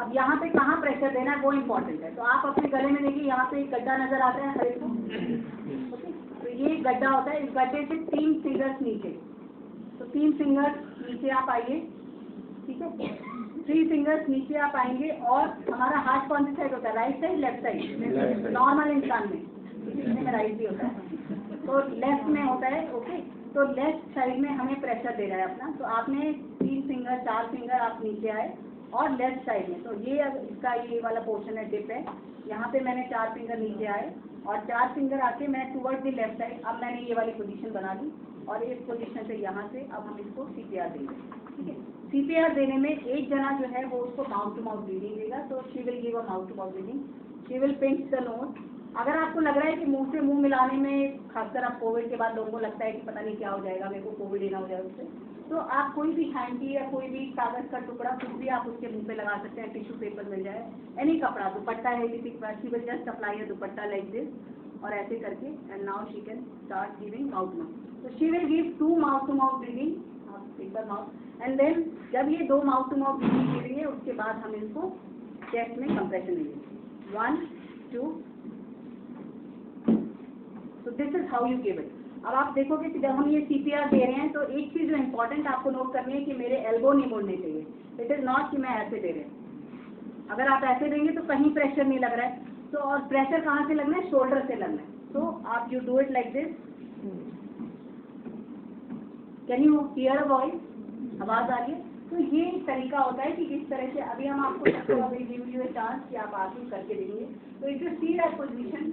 अब यहाँ पे कहाँ प्रेशर देना है वो इम्पोर्टेंट है। तो आप अपने गले में देखिए, यहाँ पे एक गड्ढा नजर आता है हर एक को। ओके, तो ये गड्ढा होता है, इस गड्ढे से 3 फिंगर्स नीचे, तो 3 फिंगर्स नीचे आप आइए, ठीक है, 3 फिंगर्स नीचे आप आएंगे। और हमारा हाथ कौन सी साइड होता है, right side left side? Normal इंसान में, किसी में राइट भी होता है, तो लेफ्ट में होता है। ओके, तो लेफ्ट साइड में हमें प्रेशर दे रहा है अपना। तो आपने 3 फिंगर 4 फिंगर आप नीचे आए और लेफ्ट साइड में, तो ये इसका ये वाला पोर्शन है, टिप है, यहाँ पे मैंने 4 फिंगर नीचे आए और 4 फिंगर आके मैं टूवर्ड द लेफ्ट साइड, अब मैंने ये वाली पोजीशन बना दी और इस पोजीशन से यहाँ से अब हम इसको CPR देंगे। ठीक है, CPR देने में एक जना जो है वो उसको माउथ टू माउथ ब्रीदिंग देगा। तो she will give a mouth to mouth breathing, she will pinch the nose. अगर आपको लग रहा है कि मुंह से मुंह मिलाने में, खासकर आप कोविड के बाद लोगों को लगता है कि पता नहीं क्या हो जाएगा, मेरे को कोविड ही ना हो जाए उससे, तो आप कोई भी हैंकी या कोई भी कागज का टुकड़ा कुछ भी आप उसके मुंह पे लगा सकते हैं, टिश्यू पेपर मिल जाए, एनी कपड़ा, दुपट्टा है किसी के पास, she will just apply a dupatta like this और ऐसे करके, and now she can start giving mouth mouth. तो she will give 2 mouth to mouth breathing, paper mouth, and then जब ये 2 माउथ टू माउथ ब्रीदिंग दे रही है उसके बाद हम इसको चेस्ट में कंप्रेशन देंगे, 1 2। तो this is how you give it. अब आप देखोगे कि जब हम ये CPR दे रहे हैं तो एक चीज जो इम्पोर्टेंट आपको नोट करनी है कि मेरे एल्बो नहीं मुड़ने चाहिए। इट इज नॉट कि मैं ऐसे दे रहे हैं, अगर आप ऐसे देंगे तो कहीं प्रेशर नहीं लग रहा है। तो और प्रेशर कहाँ से लगना है, शोल्डर से लगना है। तो आप you do it like this, can you here a voice, आवाज आ रही है? तो ये एक तरीका होता है कि इस तरह से, अभी हम आपको अभी गिव यू अ चांस कि आप आके करके देंगे। तो if you see that position,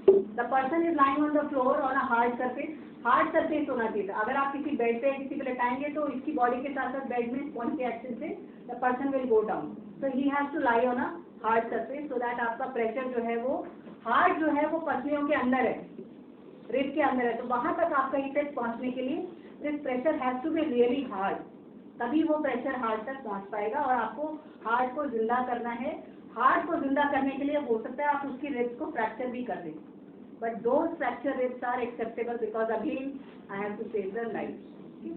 the person is lying on the floor on a hard surface, hard surface होना चाहिए। अगर आप किसी बेड पे किसी पे लेटाएंगे तो इसकी बॉडी के साथ साथ बेड में स्पॉन्ज के एक्शन से the person will go down, so he has to lie on a hard surface, so that आपका प्रेशर जो है वो, हार्ट जो है वो पसलियों के अंदर है, रिब के अंदर है, तो वहां तक आपका इफेक्ट पहुंचने के लिए this pressure has to be really hard, तभी वो प्रेशर हार्ट तक पहुंच पाएगा। और आपको हार्ट को जिंदा करना है। हार्ट को जिंदा करने के लिए हो सकता है आप उसकी रिब्स को फ्रैक्चर भी कर दें, but those fracture ribs are acceptable because again I have to save the life. Okay?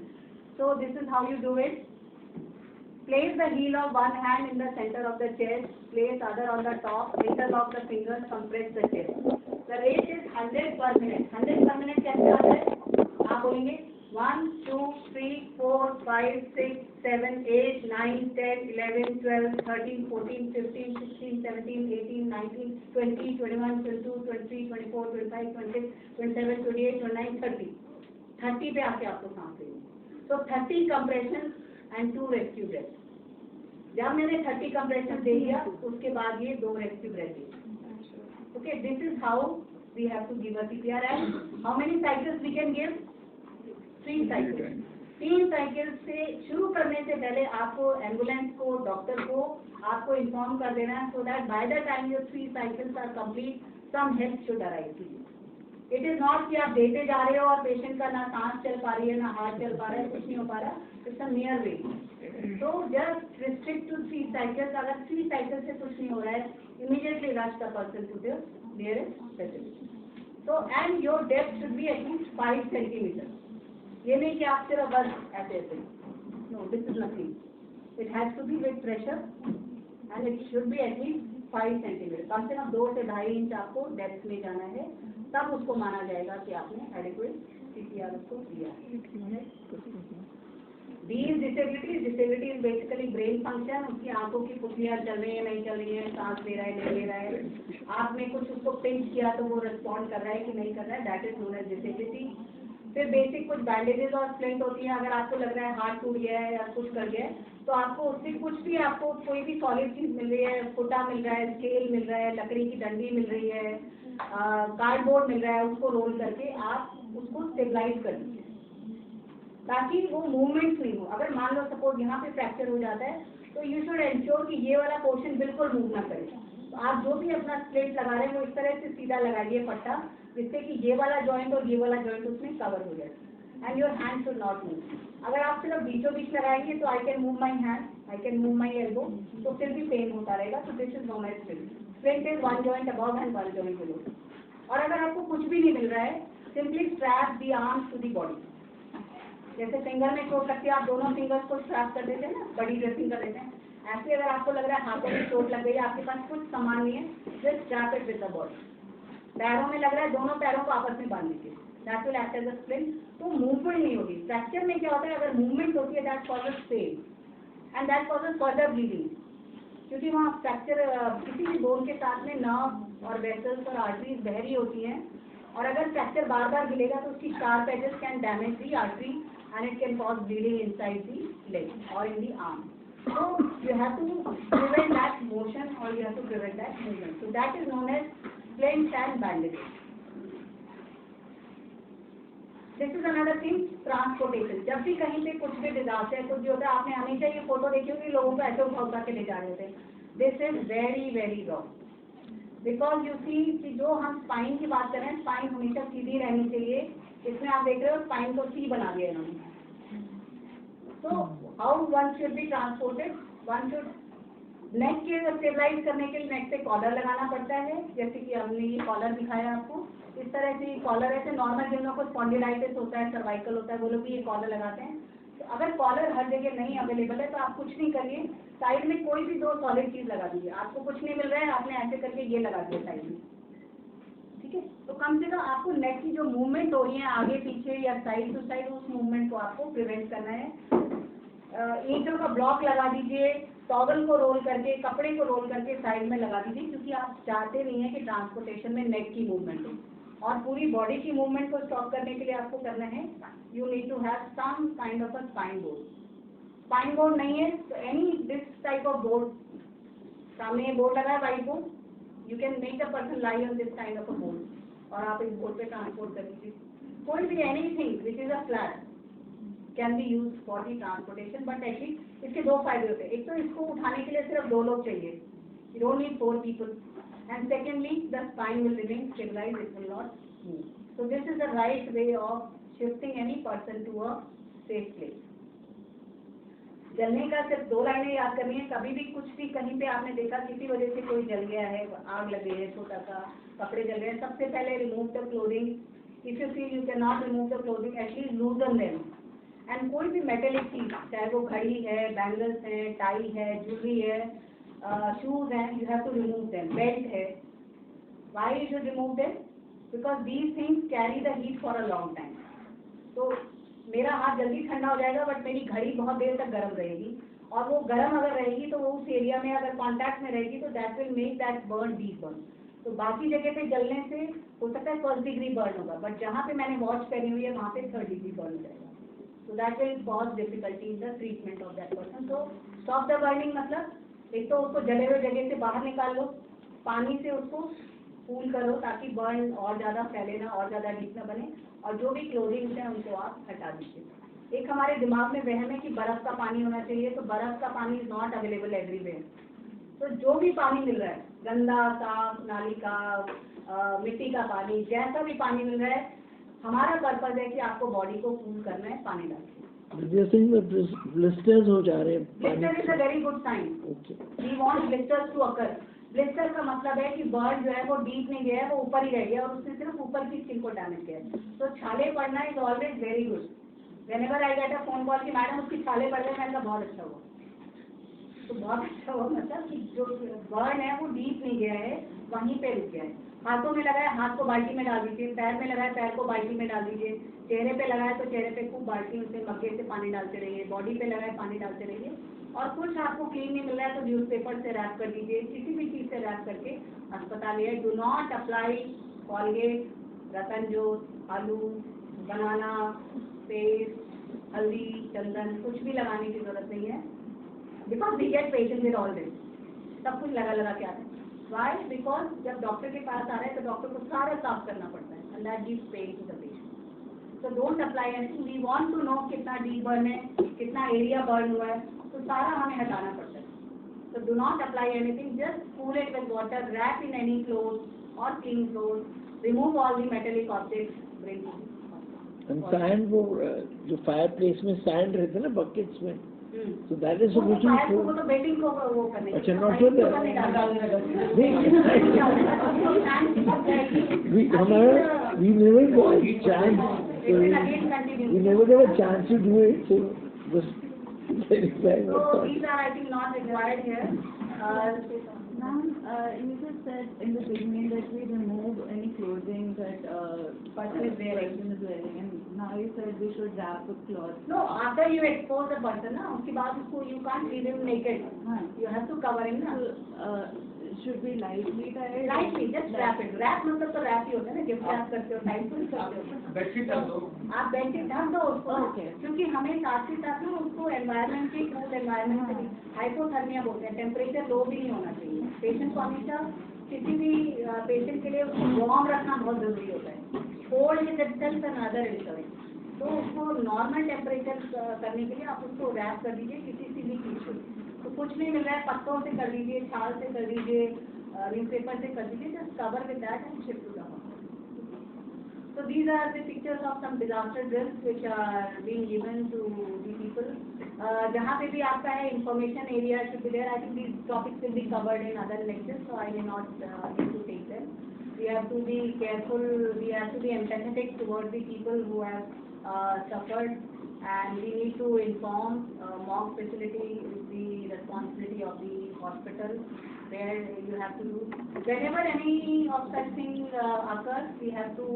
So this is how you do it. Place the heel of one hand in the center of the chest, place other on the top, interlock the fingers, compress the chest. The rate is 100 per minute. 100 per minute कैसे आता है? आप बोलेंगे 1 2 3 4 5 6 7 8 9 10 11 12 13 14 15 16 17 18 19 20 21 22 23 24 25 26 27 28 29 30 30 पे आके आपको सांस लेनी। तो 30 कंप्रेशन एंड 2 रेस्क्यू ब्रेथ। जब मैंने 30 कंप्रेशन दे दिया उसके बाद ये 2 रेस्क्यू ब्रेथ दी। Okay, this is how we have to give a CPR and how many cycles we can give, 3 cycles. 3 cycles से शुरू करने से पहले आपको एम्बुलेंस को, डॉक्टर को आपको इन्फॉर्म कर देना है, so that by the time your 3 cycles are complete some help should arrive to you. It is not कि आप देते जा रहे हो और पेशेंट का ना सांस चल पा रही है ना हार्ट चल पा रहा है, कुछ नहीं हो पा रहा, इट्स अ नियर वे। तो जस्ट रिस्ट्रिक्ट टू 3 साइकिल्स। अगर 3 साइकिल से कुछ नहीं हो रहा है, immediately rush the person to the nearest specialist. तो and your depth should be at least 5 centimetre. ये नहीं कि आप सिर्फ बस ऐसे ऐसे, no, this is nothing, it has to be with pressure and it should be at least 5 centimetre. कम से कम 2 से 2.5 इंच आपको डेप्थ में जाना है, तब उसको माना जाएगा कि आपने एडिक्वेट CPR उसको दिया है। These disabilities, disability is basically brain function, उसकी आंखों की पुतलियां चल रही है नहीं चल रही है, सांस ले रहा है नहीं ले रहा है, आपने कुछ उसको पिंच किया तो वो रिस्पॉन्ड कर रहा है कि नहीं कर रहा है, that is known as disability. फिर बेसिक कुछ बैंडेजेस और स्प्लिंट होती हैं। अगर आपको लग रहा है हाथ टूट गया है या कुछ कर गया है तो आपको उससे कुछ भी, आपको कोई भी सॉलिड चीज मिल रही है, फुटा मिल रहा है, स्केल मिल रहा है, लकड़ी की डंडी मिल रही है, कार्डबोर्ड मिल रहा है, उसको रोल करके आप उसको स्टेबलाइज कर दीजिए ताकि वो मूवमेंट नहीं हो। अगर मान लो सपोज यहाँ पे फ्रैक्चर हो जाता है तो यू शुड एंश्योर कि ये वाला पोर्शन बिल्कुल मूव ना करे। तो आप जो भी अपना स्प्लिट लगा रहे हैं वो इस तरह से सीधा लगाइए पट्टा, जिससे कि ये वाला जॉइंट और ये वाला जॉइंट उसमें कवर हो जाए, and your hand should not move. अगर आप सिर्फ बीचों बीच लगाएंगे तो I can move my hand, I can move my elbow, तो फिर भी पेन होता रहेगा। तो this is known as split. Split is 1 joint above and 1 joint below. और अगर आपको कुछ भी नहीं मिल रहा है, simply strap the arms to the body. जैसे फिंगर में चोट लगती है, आप दोनों फिंगर्स को स्ट्रैप कर देते हैं ना, बड़ी ड्रेसिंग कर देते हैं, ऐसे अगर आपको लग रहा है हाथों में चोट लग गई, आपके पास कुछ सामान नहीं है, just strap it with the body. पैरों में लग रहा है, दोनों पैरों को आपस में बांध लीजिए, that will act as a splint. तो मूवमेंट नहीं होगी। फ्रैक्चर में क्या होता है, अगर मूवमेंट होती है that causes pain and that causes further bleeding, क्योंकि वहाँ फ्रैक्चर किसी भी बोन के साथ में नर्व और वेसल्स और आर्टरीज बह रही होती हैं, और अगर फ्रैक्चर बार बार गिरेगा तो उसकी sharp edges can damage the artery and it can cause bleeding inside the leg और in the arm. So you have to prevent that motion or you have to prevent that movement. So that is known as splints and bandages. This is another thing, transportation. जब भी कहीं पे कुछ भी disaster कुछ भी होता है, आपने हमेशा ये फोटो देखी होगी, लोगों को ऐसे उठा के ले जा रहे थे। This is very very wrong. Because you see कि जो हम स्पाइन की बात कर रहे हैं, स्पाइन हमेशा सीधी रहनी चाहिए। इसमें आप देख रहे हो स्पाइन को सी बना दिया इन्होंने। So how one should be transported? One should नेक के स्टेबलाइज करने के लिए नेक पे कॉलर लगाना पड़ता है, जैसे कि हमने ये कॉलर दिखाया आपको। इस तरह से कॉलर ऐसे नॉर्मल जिन लोगों को स्पॉन्डिलाइटिस होता है, सर्वाइकल होता है, वो लोग भी ये कॉलर लगाते हैं। तो अगर कॉलर हर जगह नहीं अवेलेबल है तो आप कुछ नहीं करिए, साइड में कोई भी दो सॉलिड चीज लगा दीजिए। आपको कुछ नहीं मिल रहा है, आपने ऐसे करके ये लगा दिया साइड में, ठीक है। तो कम से कम आपको नेक की जो मूवमेंट हो रही है आगे पीछे या साइड टू साइड, उस मूवमेंट को आपको प्रिवेंट करना है। ईंटों का ब्लॉक लगा दीजिए, टॉवल को रोल करके, कपड़े को रोल करके साइड में लगा दीजिए, क्योंकि आप चाहते नहीं हैं कि ट्रांसपोर्टेशन में नेक की मूवमेंट हो। और पूरी बॉडी की मूवमेंट को स्टॉप करने के लिए आपको करना है, you need to have some kind of a spine board. Spine board नहीं है तो any this type of board, सामने ये बोर्ड लगा है white board, you can make a person lie on this kind of a board और आप इस बोर्ड पे ट्रांसपोर्ट कर दीजिए। कोई भी anything which is a flat can be use for the transportation, but at least इसके दो फायदे होते हैं। एक तो इसको उठाने के लिए सिर्फ 2 लोग चाहिए, you don't need 4 people, and secondly the spine will remain stabilised, it will not move. So this is the right way of shifting any person to a safe place. जलने का सिर्फ 2 लाइनें याद करनी है। कभी भी कुछ भी कहीं पे आपने देखा किसी वजह से कोई जल गया है, आग लग गई है, छोटा सा कपड़े जल गए हैं, सबसे पहले remove the clothing. If you feel you can not remove the clothing, at least लूजन them. And कोई भी मेटेलिक चीज, चाहे वो घड़ी है, बैंगल्स है, टाई है, ज्वेलरी है, शूज हैं, you have to remove them. Belt है, why you should remove them? Because these things carry the heat for a long time. तो मेरा हाथ जल्दी ठंडा हो जाएगा, बट मेरी घड़ी बहुत देर तक गर्म रहेगी, और वो गर्म अगर रहेगी तो वो उस एरिया में अगर कॉन्टैक्ट में रहेगी तो that will make that burn deep burn. तो बाकी जगह पे जलने से हो सकता है 1st डिग्री बर्न होगा, बट जहाँ पे मैंने वॉच पहनी हुई है वहाँ पे 3rd डिग्री बर्न हो जाएगा। So that will cause difficulty in the treatment of that person. So stop the burning मतलब एक तो उसको जले हुए जगह से बाहर निकाल लो, पानी से उसको कूल करो ताकि बर्न और ज़्यादा फैले ना, और ज़्यादा डीप ना बने, और जो भी क्लोथिंग्स हैं उनको आप हटा दीजिए। एक हमारे दिमाग में वहम है कि बर्फ़ का पानी होना चाहिए, तो बर्फ़ का पानी इज नॉट अवेलेबल एवरीवेयर। तो जो भी पानी मिल रहा है, गंदा, साफ, नाली का, मिट्टी का पानी, जैसा भी पानी मिल रहा है, हमारा पर्पज है कि आपको बॉडी को कूल करना है पानी डाल के। ब्लिस्टर्स हो जा रहे हैं। Blister is a very good sign. We want blisters to occur. Blister का मतलब है कि बर्ड जो है वो डीप नहीं गया है, वो ऊपर ही रह गया और उसने सिर्फ ऊपर की स्किन को डैमेज किया है। तो छाले पड़ना is always very good. Whenever I get a phone call कि मैडम उसकी छाले पड़ गए, मैंने कहा बहुत अच्छा हुआ। तो बहुत अच्छा हुआ मतलब कि जो बर्ड है वो डीप नहीं गया है, वहीं पे रुक गया है। हाथों में लगाए, हाथ को बाल्टी में डाल दीजिए, पैर में लगाए, पैर को बाल्टी में डाल दीजिए, चेहरे पे लगाए तो चेहरे पे खूब बाल्टी से मग्गे से पानी डालते रहिए, बॉडी पे लगाए पानी डालते रहिए। और कुछ आपको क्लीन नहीं मिल रहा है तो न्यूज़पेपर से रैप कर दीजिए, किसी भी चीज़ से रैप करके अस्पताल ले। डू नॉट अप्लाई कॉलगेट, रतनजोत, आलू, बनाना, पेस्ट, हल्दी, चंदन, कुछ भी लगाने की जरूरत नहीं है। Because we get patient with all this, सब कुछ लगा के आता है। Why? Because जब डॉक्टर के पास आ रहे हैं तो डॉक्टर को सारा साफ करना पड़ता है, and that gives pain to the patient. So don't apply anything. We want to know कितना deep burn है, कितना area burn हुआ है, तो सारा हमें हटाना पड़ता है। So do not apply anything. Just cool it with water. Wrap in any clothes or clean clothes. Remove all the metallic objects. Bring to the And sand वो जो fireplace में sand रहते हैं ना buckets में, so that is solution for. वो तो betting को वो करने। अच्छा, not for that. We never got a chance. We never got a chance to do it. So just So these are, I think, not required here. Ma'am, you just said in the beginning that we remove any clothing that person is wearing, and now you said we should wrap with cloth. No, after you expose the person, ना उसके बाद उसको you can't leave him naked. You have to cover him ना. Should we lightly tie it? Lightly, just wrap it. Wrap मतलब तो wrap ही होता है ना, गिफ्ट wrap करते हो, टाइम तो नहीं करते हो. बेडशीट ढक दो. आप बेडशीट ढक दो उसको. Okay. क्योंकि हमें साथ ही साथ ना उसको एनवायरनमेंट की कूल एनवायरनमेंट से भी हाइपोथर्मिया बोलते हैं, टेम्परेचर लो भी नहीं होना चाहिए. पेशेंट को हमेशा किसी भी पेशेंट के लिए उसको वार्म रखना बहुत जरूरी होता है. Cold is itself another insurance. तो उसको नॉर्मल टेम्परेचर करने के लिए आप उसको रैप कर दीजिए किसी भी चीज से. तो कुछ नहीं मिल रहा है, पत्तों से कर दीजिए, छाल से कर दीजिए, न्यूज़पेपर से कर दीजिए, just cover with that and shift to the hospital. So these are the pictures of some disaster drills which are being given to the people. जहाँ पे भी आपका है information area should be there. I think these topics will be covered in other lectures, so I may not need to take them. We have to be careful. We have to be empathetic towards the people who have suffered, and we need to inform. Morgue facility is the responsibility of the hospital, where you have to do. Whenever any of such thing occurs, we have to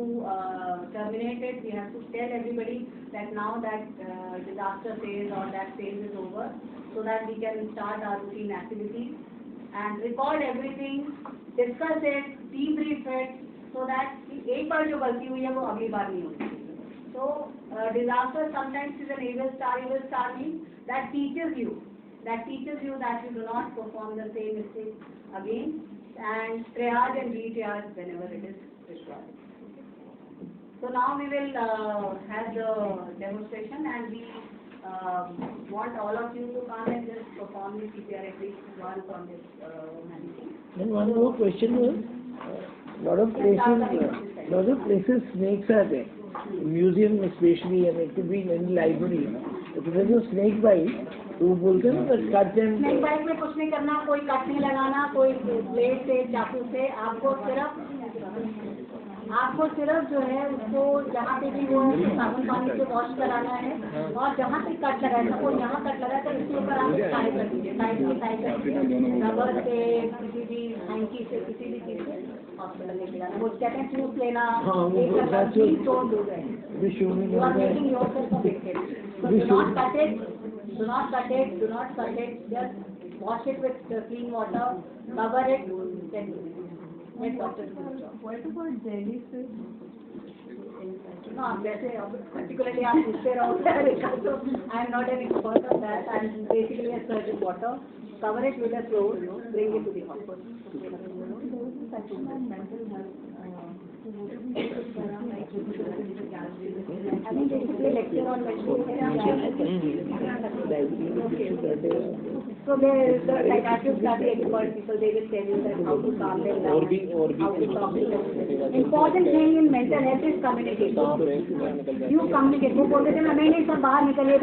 terminate it. We have to tell everybody that now that disaster phase or that phase is over, so that we can start our routine activities and record everything, discuss it, debrief it, so that एक बार जो गलती हुई है वो अगली बार नहीं होती. So disaster sometimes is an evil star means that teaches you that you do not perform the same mistake again, and triage and re-triage whenever it is required. So now we will have the demonstration, and we want all of you to come and just perform the CPR at least once on this mannequin. And one more question was, lot of places snakes are there. Museum especially, and it could be in any library. If there's a snake bite, तो बोलते हैं ना cut दें. Snake bite में कुछ नहीं करना, कोई कट नहीं लगाना, कोई ब्लेड से चाकू से. आपको सिर्फ जो है उसको जहाँ पे भी वो साबुन पानी से वॉश कराना है, और जहाँ पे कट लगा है, सपोज यहाँ कट लगा तो इसके ऊपर आप टाई कर दीजिए, टाई रबर से, किसी भी हैंकी से, किसी भी चीज से हॉस्पिटल लेके जाना. वो कहते हैं फ्लूस लेना, don't do that. You are making yourself a victim. So do not cut it, just wash it with clean water, cover it, then let doctor do the job. What about jellyfish? No, वैसे particularly आप पूछते रहो, so I am not an expert on that. I am basically a surgeon. Water, cover it with a cloth, bring it to the hospital. Mental health. I think basically lecture on mental health. So the psychiatrists are the expert people. They will tell you that how to calm them down, how to talk to them. Important thing in mental health is communication. You communicate. वो बोलते थे ना, नहीं सब बाहर निकलिए,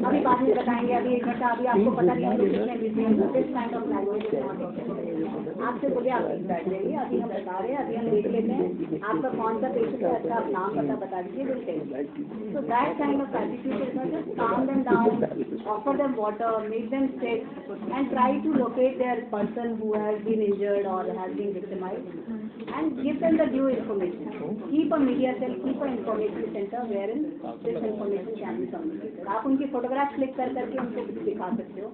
अभी बाद में बताएंगे, अभी एक घंटा, अभी आपको पता नहीं है कितने बिजी हैं. This kind of language is not okay. आपसे बोलिए आप बैठ जाइए, अभी हम बता रहे हैं, अभी हम देख लेते हैं आपका कौन सा पेशेंट है, अच्छा आप नाम बता दीजिए, we'll tell you. So that kind of attitude is not just calm them down, offer them water, make them sit, and try to locate their person who has been injured or has been victimized, and give them the due information. Keep a media cell, keep an information center wherein this information can be communicated. आप उनकी photograph click करके उनको दिखा सकते हो.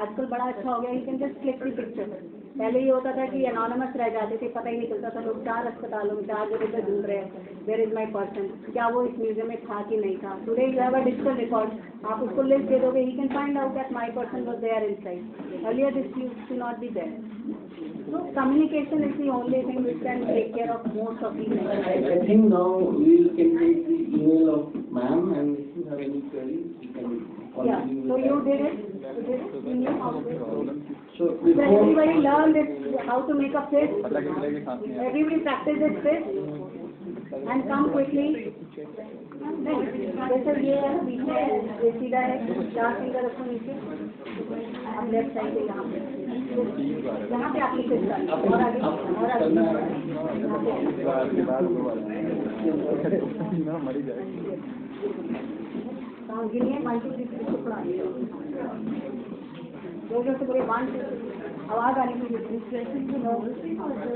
आजकल बड़ा अच्छा हो गया, you can just click the picture. पहले ये होता था कि एनोनिमस रह जाते थे, पता ही नहीं चलता था, लोग 4 अस्पतालों में 4 जगह पे ढूंढ रहे हैं, वेयर इज माई पर्सन, क्या वो इस म्यूजियम में था कि नहीं था. Today you have a digital record, आप उसको लिस्ट दे दोगे, he can find out that my person was there inside. Earlier this used to not be there. So communication is the only thing which can take care of most of these things. I think now we can take the email of ma'am, and if you have any queries, you can call Yeah. me. So you did it. You knew how to do it. So So everybody learned it, how to make a fist. Everybody practice this fist and come quickly. जैसे ये है, पीछे है, ये सीधा है, 4 finger रखो नीचे, अब लेफ्ट साइड पे यहाँ पे आपकी फिस्ट डालिए, और आगे हाँ गिनिए 1 2 3 इसको पढ़ा जोर से बोले 1 2 आवाज आने की Expressing the novelty or the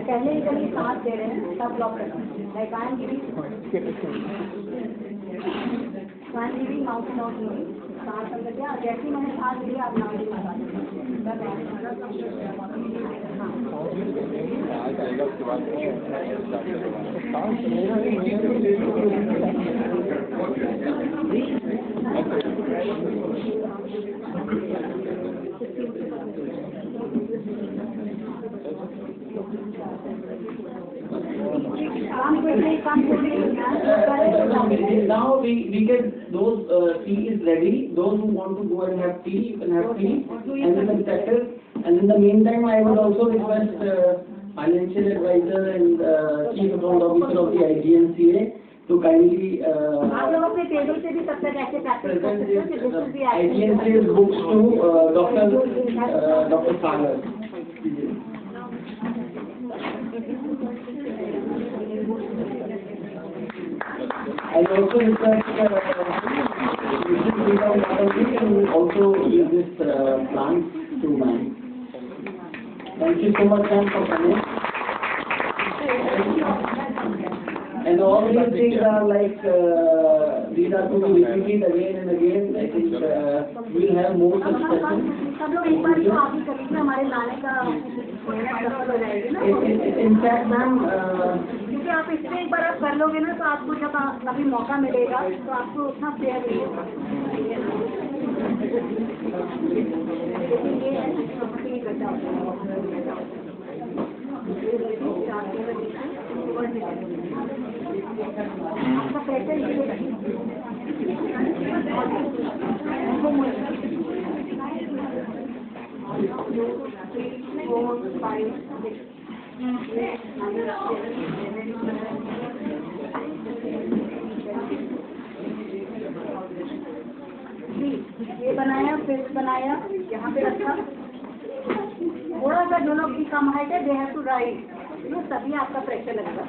पहले ही कभी सांस दे रहे हैं तब ब्लॉक करना like I am giving mouth not moving सांस अंदर दिया जैसे ही मैंने सांस लिया आप नाम लगा Now we get those tea is ready. Those who want to go and have tea, you can have tea, and then the settle. And in the meantime, I would also request financial advisor and chief account officer of the IGNCA to kindly आप लोग अपने table से भी तब तक ऐसे practice कर सकते हो कि this is the IGNCA's books to Dr. Sagar. I also request and also use this plant to man. Thank you so much, ma'am, for coming. And all these things are like these are to be repeated again and again. I think we'll have more such sessions. सब लोग एक बार तो आप ही करेंगे हमारे लाने का मेहनत सफल हो जाएगी ना In fact, ma'am, क्योंकि आप इससे एक बार आप कर लोगे ना तो आपको जब कभी मौका मिलेगा तो आपको उतना फेयर मिलेगा आपका प्रेशर ये बनाया फिर बनाया यहाँ पे रखा थोड़ा सा जो लोग की कम हाइट है दे हैव टू राइट तभी आपका प्रेशर लगेगा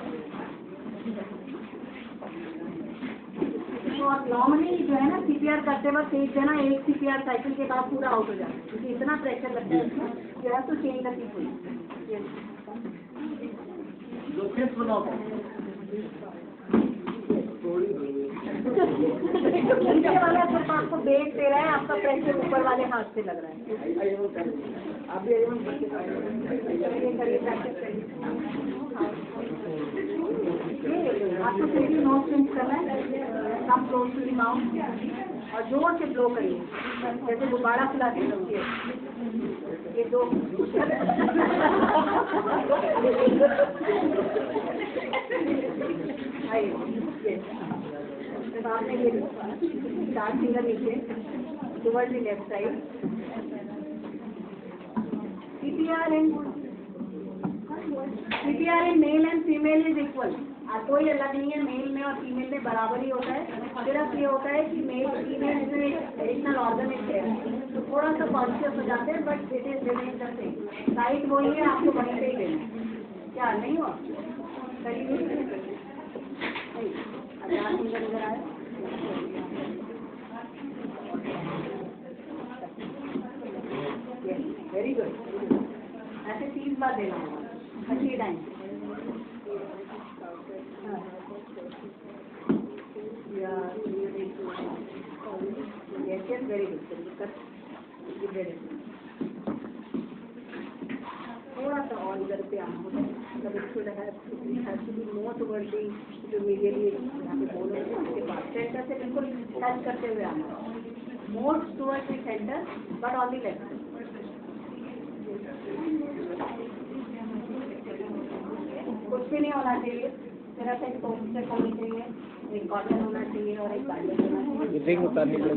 तो आप नॉर्मली जो है ना CPR करते वक्त एक जना एक CPR साइकिल के बाद पूरा आउट हो जाता है क्योंकि इतना प्रेशर लगता है इसमें जो है तो चेंज करती नीचे वाला सिर्फ आपको बेच दे रहा है आपका प्रेशर ऊपर वाले हाथ से लग रहा है आपको थोड़ी नोट चेंज करना है come close to the mouth और जोर से ब्लो करिए जैसे गुब्बारा फुलाते हैं ये दो आपने ये 4 फिंगर नीचे towards the left side CPR in male and female is equal. कोई अलग नहीं है मेल में और फीमेल में बराबर ही होता है सिर्फ ये होता है कि मेल फीमेल में एडिशनल ऑर्गन है तो थोड़ा सा कॉन्शियस हो जाते हैं but it is remain the same site वही है आपको वहीं पे ही देना क्या नहीं हुआ करिए नजर आया वेरी गुड ऐसे 30 बार देना होगा अच्छी टाइम yes very good थोड़ा सा और इधर पे आना होता है मतलब इसको has to be more towards the जो इमीडिएटली यहाँ पे बोलो उसके बाद सेंटर से बिल्कुल टच करते हुए आना मोर towards the centre but on the left कुछ भी नहीं होना चाहिए सिर्फ एक फोकस होनी चाहिए एक कॉटन होना चाहिए और एक बैंडेज होना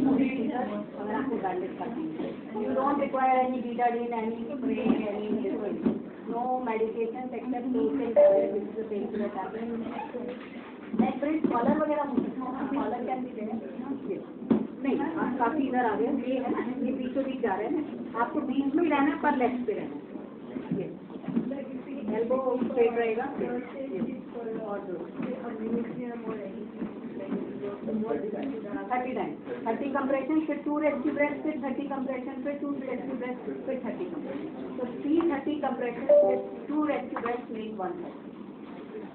चाहिए अगर आपको बैंडेज करनी है you don't require any Betadine any spray any no medication except lotion which is the painkiller tablet neck brace collar वगैरह हो सकता है कॉलर कैन बी देयर नहीं आप काफी इधर आ गए ये है ये बीचों बीच जा रहे हैं आपको बीच में ही रहना है पर लेफ्ट पे रहना है एल्बो स्ट्रेट रहेगा और 30 टाइम 30 कंप्रेशन, फिर 2 रेस्क्यू ब्रेथ, फिर 30 कंप्रेशन, फिर 2 रेस्क्यू ब्रेथ, फिर 30 कंप्रेशन। तो 330 compression, 2 rescue breath make 1 cycle.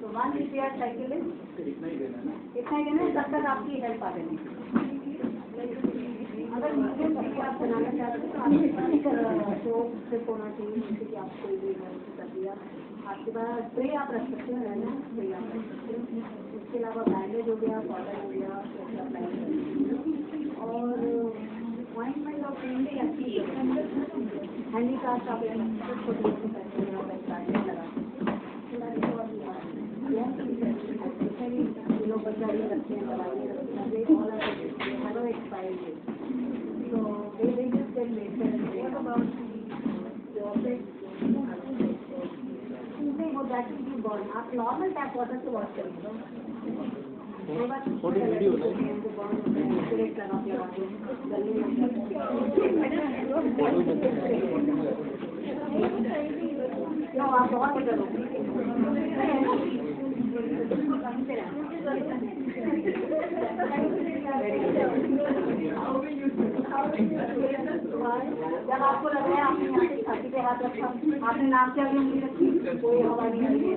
तो 1 रिपेयर साइकिल है इतना ही देना है, तब तक आपकी हेल्प आ जाएगी। अगर मुझे आप बनाना चाहते हैं तो आपके सोप से होना चाहिए, जैसे कि आप कोई भी कर दिया। आपके पास स्प्रे आप रख सकते हैं, रहना स्प्रे आप रख सकते हैं। उसके अलावा बैंडेज हो गया, पाउडर हो गया, और ऑइंटमेंट और क्रीम भी अच्छी है। हैंडी कास्ट आप छोटे छोटे पैसे लगा लोग बच्चा रखते हैं, दवाई hello expiry. So they just get later and what about the office? वो that will be born. आप normal tap water से wash करेंगे। फोटो वीडियो है। आप बहुत करो। जब आपको लग रहा है आपने यहाँ से छाती पे हाथ रखा, आपने नाक से अभी उंगली रखी, कोई हवा नहीं आई है,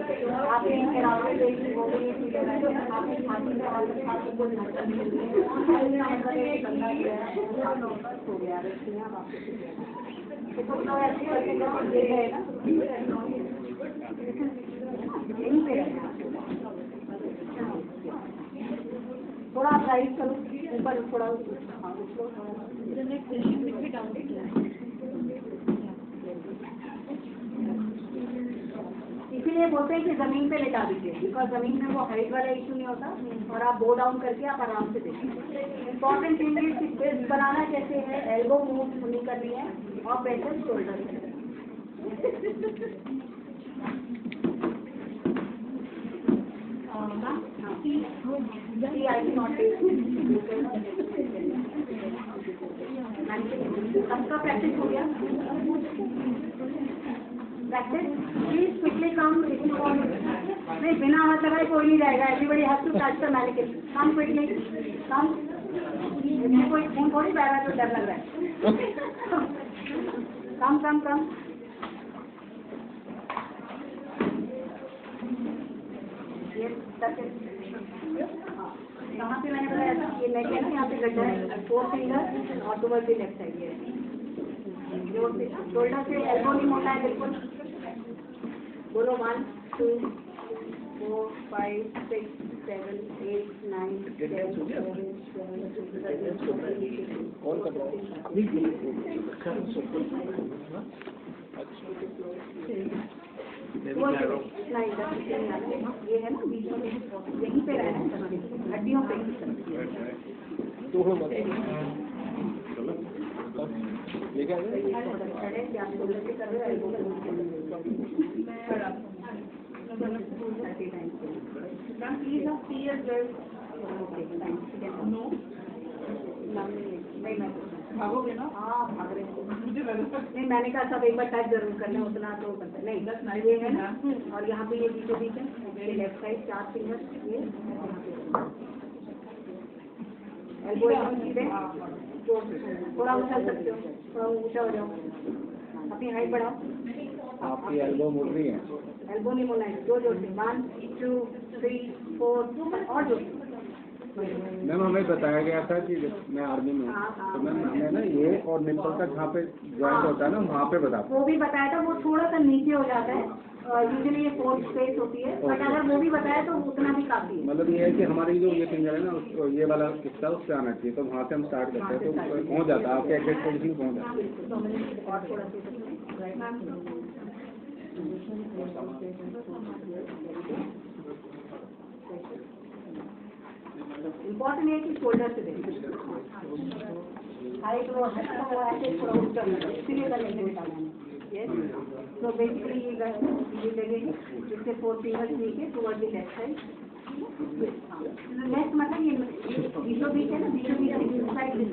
आपने आपने छाती पे हाथ रखा, कोई धड़कन नहीं है, हो गया रखिए आप आपके तो ऐसी ये है ना यहीं पे रहना। थोड़ा राइट करो ऊपर, थोड़ा इसीलिए बोलते हैं कि जमीन पे लेटा दीजिए, बिकॉज जमीन में वो हाइट वाला इशू नहीं होता, और आप बो डाउन करके आप आराम से देखिए। इम्पॉर्टेंट थिंग इज कि बेस बनाना कैसे है, एल्बो मूव नहीं करनी है, और प्रेशर शोल्डर से। सबका प्रैक्टिस हो गया। Practice please quickly come. नहीं बिना हाथ लगाए कोई नहीं जाएगा। Everybody has to touch the mannequin. Come quickly come. कोई खून थोड़ी बह रहा है तो डर लग रहा है। कम कम कम। कहाँ पे मैंने बताया था ये नेक है ना, यहाँ पे गड्ढा है, 4 फिंगर और टुवर्ड्स द लेफ्ट साइड है। शोल्डर से एल्बो नहीं मोड़ना है बिल्कुल। बोलो 1 2 4 5 6 7 8 9 10 ये है ना बीच में, यहीं पे रहना है, हड्डियों पे। भागोगे ना? हाँ भाग रहे हैं। नहीं मैंने कहा सब एक बार टच जरूर करना, उतना तो नहीं ये है ना, और यहाँ पे ये बीचों बीच है, ये लेफ्ट साइड 4 फिंगर, ये एल्बो सीधे, थोड़ा उछल सकते हो, थोड़ा ऊंचा हो जाओ, अपनी हाइट बढ़ाओ। आपकी एल्बो मुड़ रही है। एल्बो नहीं मुड़ना है, जोर जोर से 1 2 3 4 और जोर। मैम हमें बताया गया था कि मैं आर्मी में हूँ, तो मैम हमें ना ये और निप्पल का जहाँ पे जॉइंट होता है ना वहाँ पे बता। वो भी बताया था, वो थोड़ा सा नीचे हो जाता है, यूजुअली ये 4th स्पेस होती है, बट अगर वो भी बताया तो उतना भी काफी है। मतलब ये है कि हमारी जो ये फिंगर है ना उसको ये वाला हिस्सा उससे आना चाहिए, तो वहाँ से हम स्टार्ट करते हैं तो पहुँच जाता है आपके एग्जैक्ट पोजीशन पहुँच जाता है। और थोड़ा इम्पोर्टेंट है कि शोल्डर से देखिए, हाइट वो ऐसे थोड़ा ऊपर, इसीलिए गले में निकालना है। तो बेसिकली ये लगेगी जिससे 4 फिंगर्स नीचे toward the left side. Next मतलब ये बीचों बीच है ना, बीचों बीच साइड से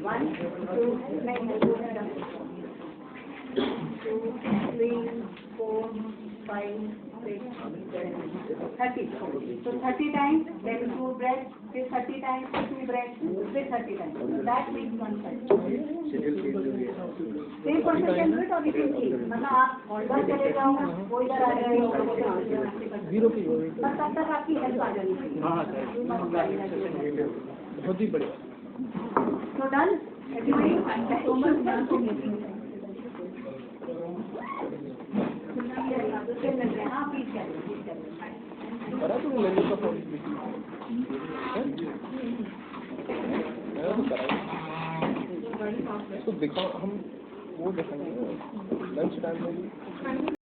1 2 नहीं 2, 3, 4, 5, 6, 7, 30. So 30 times, then 2 breaths, फिर 30 times, 2 breaths, फिर 30 times. So that makes 1 cycle. Same person can do it or you can change. मतलब आप ऑर्डर चले जाओ, वो इधर आ जाएगा, वो इधर आ जाएगा. जीरो की बस तब तक आपकी हेल्प आ जानी चाहिए. हाँ बहुत ही बढ़िया. So done. Everybody, thank you so much for making it. हाँ प्लीज करें. करा तुम लेने का फोन तो दिखा हम वो देखेंगे लंच टाइम में.